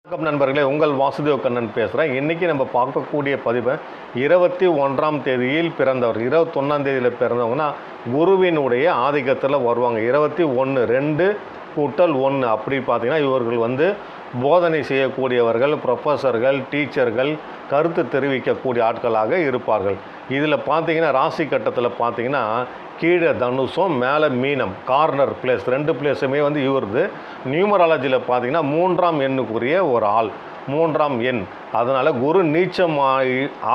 வணக்கம் நண்பர்களே, உங்கள் வாசுதேவ கண்ணன் பேசுகிறேன். இன்றைக்கி நம்ம பார்க்கக்கூடிய பதிவை 21ஆம் தேதியில் பிறந்தவர், 21ஆம் தேதியில் பிறந்தவங்கன்னா குருவினுடைய ஆதிக்கத்தில் வருவாங்க. 21 2 கூட்டல் 1 அப்படி பார்த்திங்கன்னா இவர்கள் போதனை செய்யக்கூடியவர்கள், ப்ரொஃபஸர்கள், டீச்சர்கள், கருத்து தெரிவிக்கக்கூடிய ஆட்களாக இருப்பார்கள். இதில் பார்த்திங்கன்னா ராசி கட்டத்தில் பார்த்திங்கன்னா கீழே தனுஷம் மேலே மீனம், கார்னர் பிளேஸ் 2 பிளேஸுமே இவருது. நியூமராலஜியில் பார்த்திங்கன்னா 3ஆம் எண்ணுக்குரிய ஒரு ஆள், 3ஆம் எண். அதனால் குரு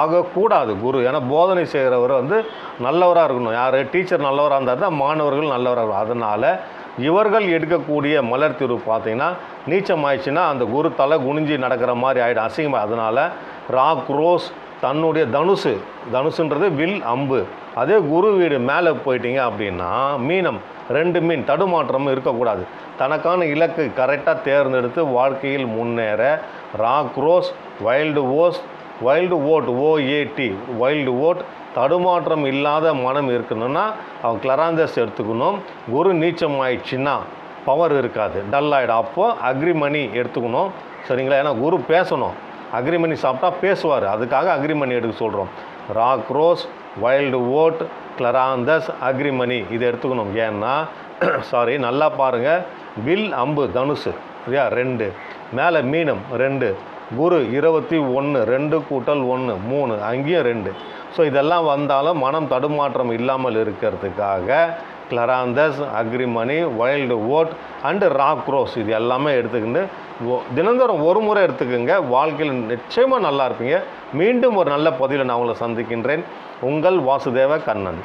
ஆகக்கூடாது. குரு ஏன்னா போதனை செய்கிறவர் நல்லவராக இருக்கணும். யார் டீச்சர் நல்லவராக இருந்தால் தான் மாணவர்கள் நல்லவராக இருக்கும். அதனால் இவர்கள் எடுக்கக்கூடிய மலர் தீர்வு பார்த்திங்கன்னா நீச்சமாயிடுச்சுன்னா அந்த குரு தலை குனிஞ்சி நடக்கிற மாதிரி ஆகிடும், அசிங்கமாக. அதனால் ராக் ரோஸ் தன்னுடைய தனுசுன்றது வில் அம்பு. அதே குரு வீடு மேலே போயிட்டீங்க அப்படின்னா மீனம் 2 மீன் தடுமாற்றமும் இருக்கக்கூடாது. தனக்கான இலக்கு கரெக்டாக தேர்ந்தெடுத்து வாழ்க்கையில் முன்னேற rock rose wild vote OAT wild vote தடுமாற்றம் இல்லாத மனம் இருக்கணும்னா அவன் கிளராந்தஸ் எடுத்துக்கணும். குரு நீச்சம் ஆயிடுச்சுன்னா பவர் இருக்காது, டல் ஆகிடும். அப்போது அக்ரிமணி எடுத்துக்கணும், சரிங்களா? ஏன்னா குரு பேசணும், அக்ரிமணி சாப்பிட்டா பேசுவார், அதுக்காக அக்ரிமணி எடுக்க சொல்கிறோம். ராக் ரோஸ் வைல்டு ஓட் கிளராந்தஸ் அக்ரிமணி இதை எடுத்துக்கணும். ஏன்னா நல்லா பாருங்கள், வில் அம்பு தனுசு இல்லையா 2, மேலே மீனம் 2, குரு 21 2 கூட்டல் 1 3, அங்கேயும் 2. ஸோ இதெல்லாம் வந்தாலும் மனம் தடுமாற்றம் இல்லாமல் இருக்கிறதுக்காக scleranthus agrimony wild oat and rock rose இது எல்லாமே எடுத்துக்கிட்டு தினந்தோறும் ஒரு முறை எடுத்துக்கோங்க. வாழ்க்கையில் நிச்சயமாக நல்லா இருப்பீங்க. மீண்டும் ஒரு நல்ல பதிவில் நான் உங்களை சந்திக்கின்றேன். உங்கள் வாசுதேவ கண்ணன்.